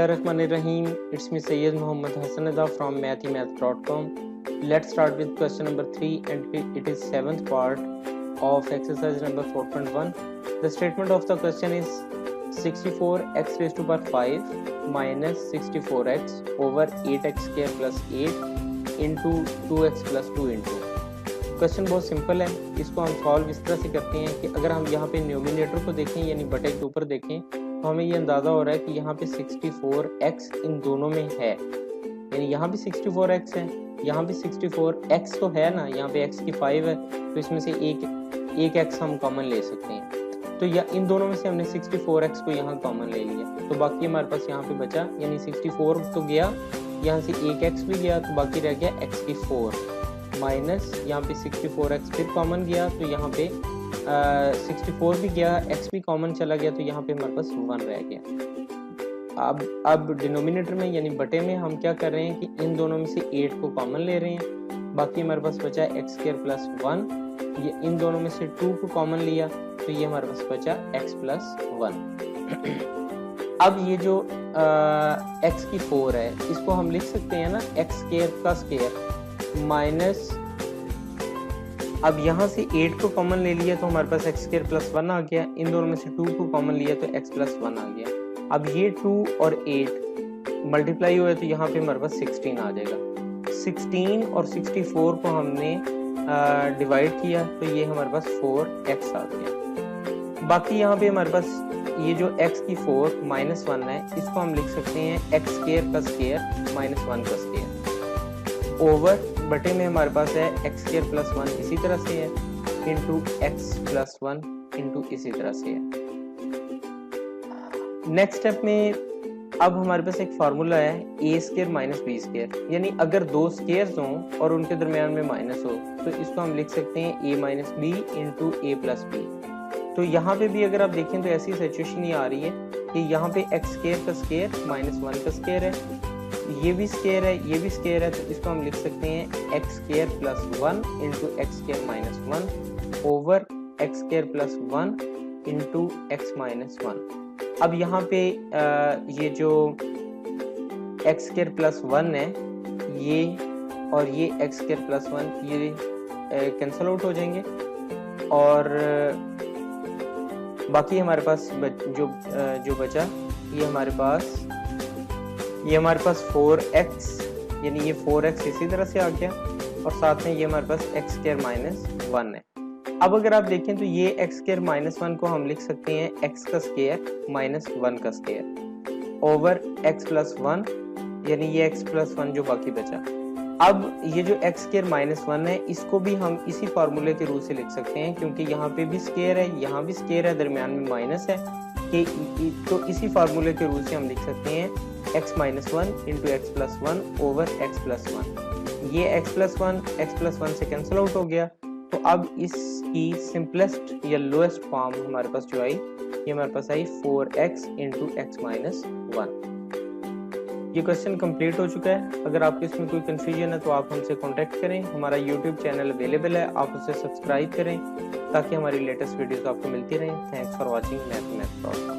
Bismillahirrahmanirrahim. It's me Sayyid Muhammad Hassan from mathhimath.com. Let's start with question number 3 and it is 7th part of exercise number 4.1. The statement of the question is 64x raised to power 5 minus 64x over 8x square plus 8 into 2x plus 2 into. Question बहुत simple है. इसको हम solve इस तरह से करते हैं कि अगर हम यहाँ पे न्यूमिनेटर को देखें यानी बटे के ऊपर देखें तो हमें ये अंदाज़ा हो रहा है कि यहाँ पे 64x इन दोनों में है, यानी यहाँ भी 64x है, यहाँ भी 64x तो है ना, यहाँ पे x की 5 है तो इसमें से एक x हम कॉमन ले सकते हैं. तो या इन दोनों में से हमने 64x को यहाँ कॉमन ले लिया तो बाकी हमारे पास यहाँ पे बचा, यानी 64 तो गया, यहाँ से एक x भी गया तो बाकी रह गया x की 4 माइनस यहाँ पे 64x फिर कॉमन गया तो यहाँ पे 64 भी गया, x भी कॉमन चला गया तो यहाँ पे हमारे पास 1 रह गया. अब डिनोमिनेटर में यानी बटे में हम क्या कर रहे हैं कि इन दोनों में से 8 को कॉमन ले रहे हैं, बाकी हमारे पास बचा x स्क्वायर प्लस 1. ये इन दोनों में से 2 को कॉमन लिया तो ये हमारे पास बचा x प्लस 1. अब ये जो x की 4 है इसको हम लिख सकते हैं ना x स्क्वायर का स्क्वायर माइनस, अब यहाँ से 8 को कॉमन ले लिया तो हमारे पास x स्क्वायर प्लस 1 आ गया, इन दोनों में से 2 को कॉमन लिया तो x प्लस 1 आ गया. अब ये 2 और 8 मल्टीप्लाई हुए तो यहाँ पे हमारे पास 16 आ जाएगा. 16 और 64 को हमने डिवाइड किया तो ये हमारे पास 4x आ गया. बाकी यहाँ पे हमारे पास ये जो x की 4 माइनस 1 है इसको हम लिख सकते हैं x स्क्वायर का स्क्वायर माइनस 1 का स्क्वायर ओवर बटे में हमारे पास है x स्क्वायर प्लस 1 इसी तरह से है इंटू x प्लस 1 इंटू इसी तरह से है. नेक्स्ट स्टेप में अब हमारे पास एक फार्मूला है a square minus b square, यानी अगर दो स्क्वायर्स हों और उनके दरमियान में माइनस हो तो इसको हम लिख सकते हैं a minus B into A plus B. तो यहाँ पे भी अगर आप देखें तो ऐसी सिचुएशन ही आ रही है कि यहाँ पे x स्क्वायर का स्क्वायर माइनस 1 का स्क्वायर है, ये भी स्क्वायर है ये भी स्क्वायर है, तो इसको हम लिख सकते हैं x square plus 1 into x square minus 1 over x square plus 1 into x minus 1. अब यहाँ पे ये जो x स्क्वायर प्लस 1 है ये और ये x स्क्वायर प्लस 1 ये कैंसिल आउट हो जाएंगे और बाकी हमारे पास जो बचा ये हमारे पास 4x, यानी ये 4x इसी तरह से आ गया और साथ में ये हमारे पास x स्क्वायर माइनस 1 है. अब अगर आप देखें तो ये x स्क्वायर माइनस 1 को हम लिख सकते हैं x का स्क्वायर माइनस 1 का स्क्वायर ओवर x प्लस 1, यानी ये x प्लस 1 जो बाकी बचा. अब ये जो x स्क्वायर माइनस 1 है इसको भी हम इसी फार्मूले के रूल से लिख सकते हैं क्योंकि यहाँ पे भी स्क्वायर है यहाँ भी स्क्वायर है, दरमियान में माइनस है कि तो इसी फार्मूले के रूल से हम लिख सकते हैं x minus 1 into x plus 1 over x plus 1. ये x प्लस 1 से कैंसिल आउट हो गया तो अब इसकी सिंपलेस्ट या लोएस्ट फॉर्म हमारे पास जो आई ये हमारे पास आई 4x इंटू एक्स माइनस 1. ये क्वेश्चन कंप्लीट हो चुका है. अगर आपको इसमें कोई कंफ्यूजन है तो आप हमसे कांटेक्ट करें. हमारा यूट्यूब चैनल अवेलेबल है, आप उसे सब्सक्राइब करें ताकि हमारी लेटेस्ट वीडियोस आपको मिलती रहें. Thanks for watching mathhimath.